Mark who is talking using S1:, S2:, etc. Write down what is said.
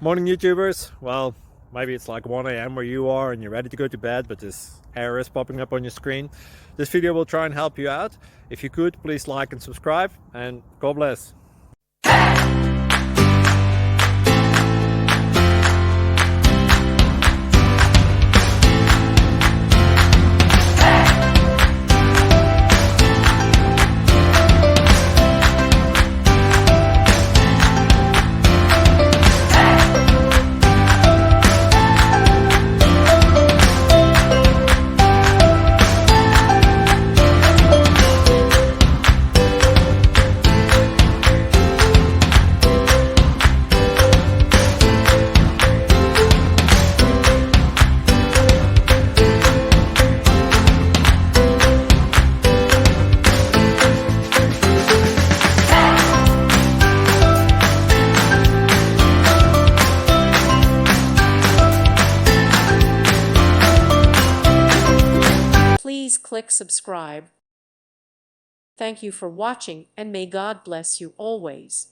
S1: Morning YouTubers. Well, maybe it's like 1 a.m. where you are and you're ready to go to bed, but this error is popping up on your screen. This video will try and help you out. If you could, please like and subscribe, and God bless.
S2: Please click subscribe. Thank you for watching, and may God bless you always.